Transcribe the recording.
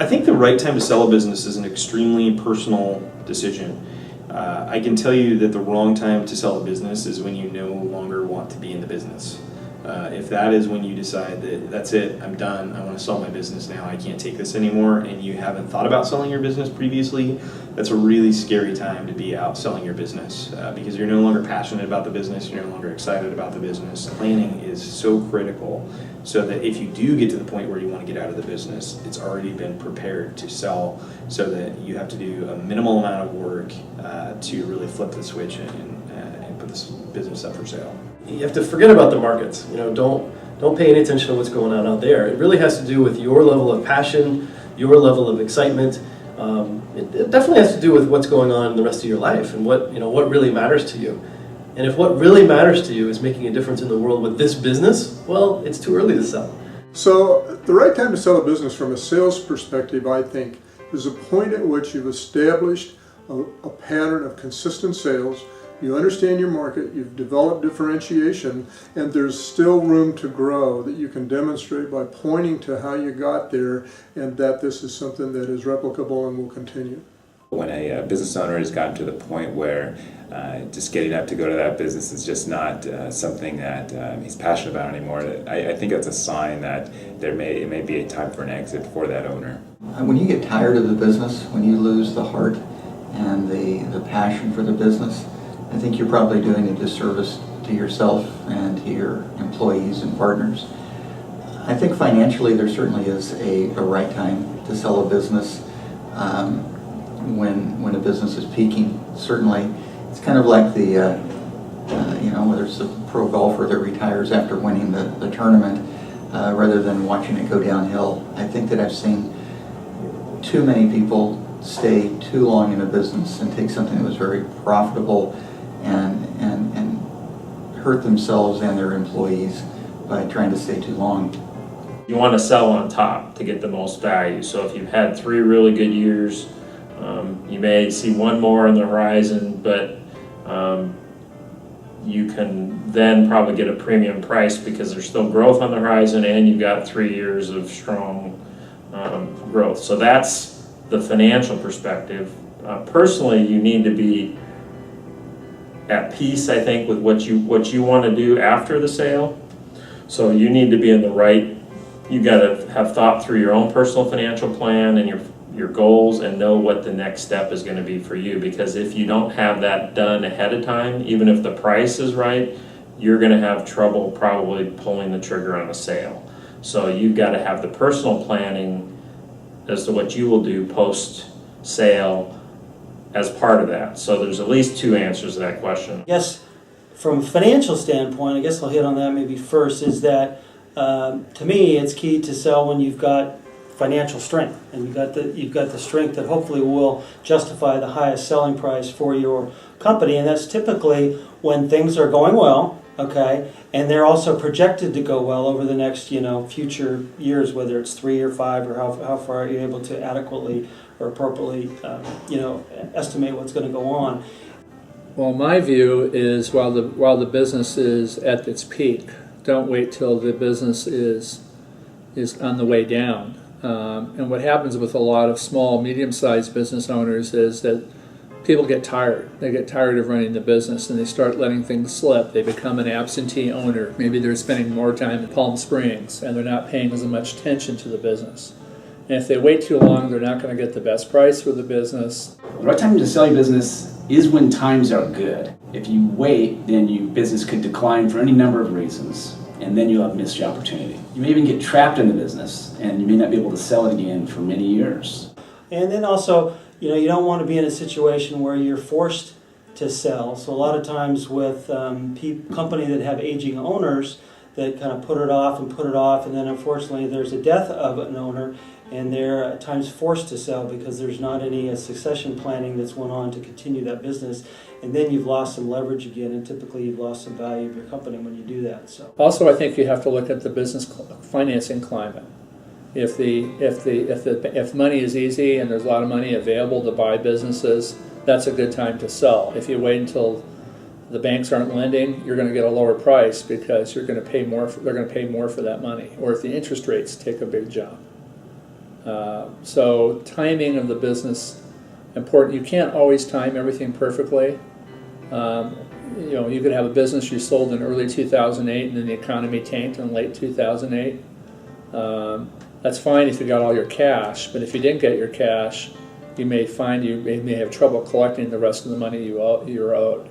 think the right time to sell a business is an extremely personal decision. I can tell you that the wrong time to sell a business is when you no longer want to be in the business. If that is when you decide that that's it, I'm done, I want to sell my business now, I can't take this anymore, and you haven't thought about selling your business previously, that's a really scary time to be out selling your business because you're no longer passionate about the business, you're no longer excited about the business. Planning is so critical so that if you do get to the point where you want to get out of the business, it's already been prepared to sell so that you have to do a minimal amount of work to really flip the switch and put this business up for sale. You have to forget about the markets. Don't pay any attention to what's going on out there. It really has to do with your level of passion, your level of excitement. It definitely has to do with what's going on in the rest of your life and what really matters to you. And if what really matters to you is making a difference in the world with this business, well, it's too early to sell. So the right time to sell a business from a sales perspective, I think, is a point at which you've established a pattern of consistent sales. You understand your market, you've developed differentiation, and there's still room to grow that you can demonstrate by pointing to how you got there and that this is something that is replicable and will continue. When a business owner has gotten to the point where just getting up to go to that business is just not something that he's passionate about anymore, I think that's a sign that it may be a time for an exit for that owner. When you get tired of the business, when you lose the heart and the passion for the business, I think you're probably doing a disservice to yourself and to your employees and partners. I think financially there certainly is a right time to sell a business when a business is peaking. Certainly, it's kind of like the whether it's the pro golfer that retires after winning the tournament rather than watching it go downhill. I think that I've seen too many people stay too long in a business and take something that was very profitable and hurt themselves and their employees by trying to stay too long. You want to sell on top to get the most value. So if you've had 3 really good years, you may see one more on the horizon, but you can then probably get a premium price because there's still growth on the horizon and you've got 3 years of strong growth. So that's the financial perspective. Personally, you need to be at peace, I think, with what you want to do after the sale. So you need to be in the right, you got to have thought through your own personal financial plan and your goals and know what the next step is going to be for you, because if you don't have that done ahead of time, even if the price is right, you're going to have trouble probably pulling the trigger on a sale. So you've got to have the personal planning as to what you will do post-sale as part of that. So there's at least 2 answers to that question. Yes, from a financial standpoint, I guess I'll hit on that maybe first, is that to me it's key to sell when you've got financial strength and you've got the strength that hopefully will justify the highest selling price for your company, and that's typically when things are going well, okay, and they're also projected to go well over the next future years, whether it's 3 or 5 or how far you're able to adequately or appropriately estimate what's going to go on. Well, my view is while the business is at its peak, don't wait till the business is on the way down. And what happens with a lot of small, medium-sized business owners is that people get tired. They get tired of running the business and they start letting things slip. They become an absentee owner. Maybe they're spending more time in Palm Springs and they're not paying as much attention to the business. And if they wait too long, they're not going to get the best price for the business. The right time to sell your business is when times are good. If you wait, then your business could decline for any number of reasons, and then you'll have missed your opportunity. You may even get trapped in the business, and you may not be able to sell it again for many years. And then also, you don't want to be in a situation where you're forced to sell. So a lot of times with companies that have aging owners that kind of put it off, and then unfortunately there's a death of an owner, and they're at times forced to sell because there's not any succession planning that's went on to continue that business, and then you've lost some leverage again, and typically you've lost some value of your company when you do that. So also, I think you have to look at the business financing climate. If money is easy and there's a lot of money available to buy businesses, that's a good time to sell. If you wait until the banks aren't lending, you're going to get a lower price because you're going to pay more. They're going to pay more for that money. Or if the interest rates take a big jump. So timing of the business important. You can't always time everything perfectly. You know, you could have a business you sold in early 2008 and then the economy tanked in late 2008. That's fine if you got all your cash, but if you didn't get your cash, you may find you may have trouble collecting the rest of the money you're owed.